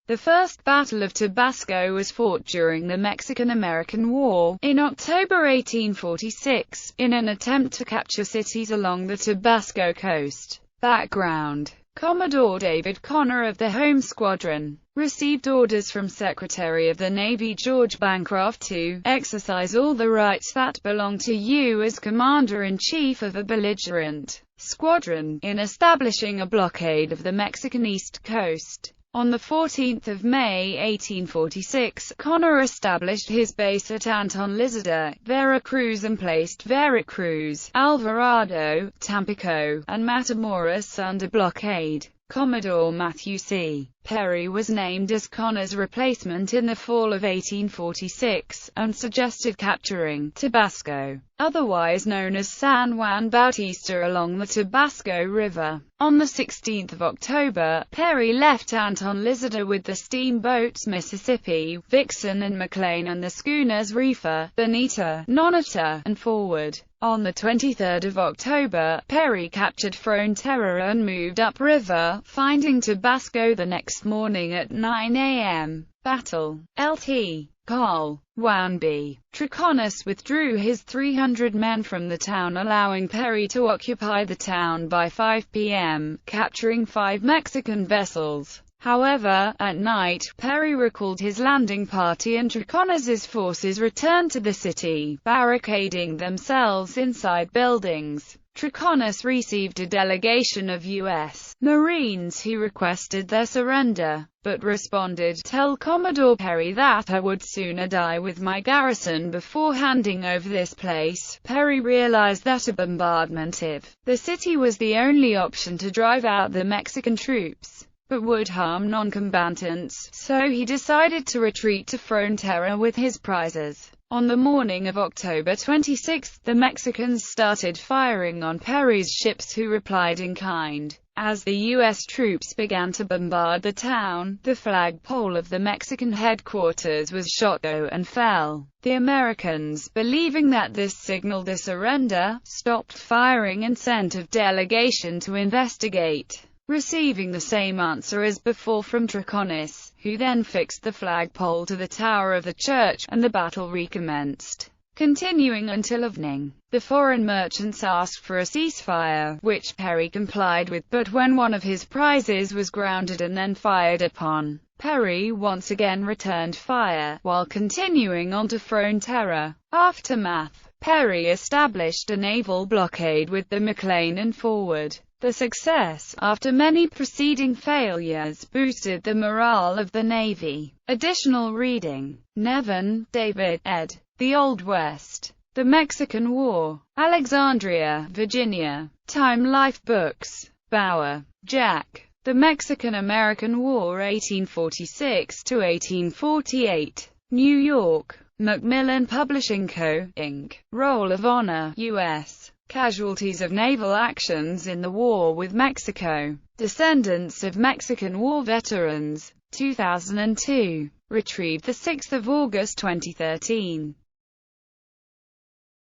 The First Battle of Tabasco was fought during the Mexican-American War, in October 1846, in an attempt to capture cities along the Tabasco coast. Background: Commodore David Connor of the Home Squadron received orders from Secretary of the Navy George Bancroft to exercise all the rights that belong to you as Commander-in-Chief of a belligerent squadron, in establishing a blockade of the Mexican East Coast. On 14 May 1846, Connor established his base at Anton Lizardo, Veracruz, and placed Veracruz, Alvarado, Tampico, and Matamoros under blockade. Commodore Matthew C. Perry was named as Connor's replacement in the fall of 1846, and suggested capturing Tabasco, otherwise known as San Juan Bautista, along the Tabasco River. On 16 October, Perry left Anton Lizardo with the steamboats Mississippi, Vixen and McLean, and the schooners Reefer, Bonita, Nonata, and Forward. On 23 October, Perry captured Frontera and moved upriver, finding Tabasco the next morning at 9 a.m. Battle. Lt. Col. Juan B. Triconis withdrew his 300 men from the town, allowing Perry to occupy the town by 5 p.m., capturing 5 Mexican vessels. However, at night, Perry recalled his landing party and Triconis's forces returned to the city, barricading themselves inside buildings. Triconis received a delegation of U.S. Marines who requested their surrender, but responded, "Tell Commodore Perry that I would sooner die with my garrison before handing over this place." Perry realized that a bombardment of the city was the only option to drive out the Mexican troops, but would harm non-combatants, so he decided to retreat to Frontera with his prizes. On the morning of October 26, the Mexicans started firing on Perry's ships, who replied in kind. As the U.S. troops began to bombard the town, the flagpole of the Mexican headquarters was shot and fell. The Americans, believing that this signaled a surrender, stopped firing and sent a delegation to investigate, receiving the same answer as before from Triconis, who then fixed the flagpole to the tower of the church, and the battle recommenced, continuing until evening. The foreign merchants asked for a ceasefire, which Perry complied with, but when one of his prizes was grounded and then fired upon, Perry once again returned fire, while continuing on to Frontera. Aftermath: Perry established a naval blockade with the McLean and Forward. The success, after many preceding failures, boosted the morale of the Navy. Additional reading: Nevin, David, ed. The Old West. The Mexican War. Alexandria, Virginia. Time Life Books. Bauer, Jack. The Mexican-American War 1846–1848. New York: Macmillan Publishing Co., Inc. Roll of Honor, U.S. Casualties of Naval Actions in the War with Mexico. Descendants of Mexican War Veterans. 2002. Retrieved 6 August 2013.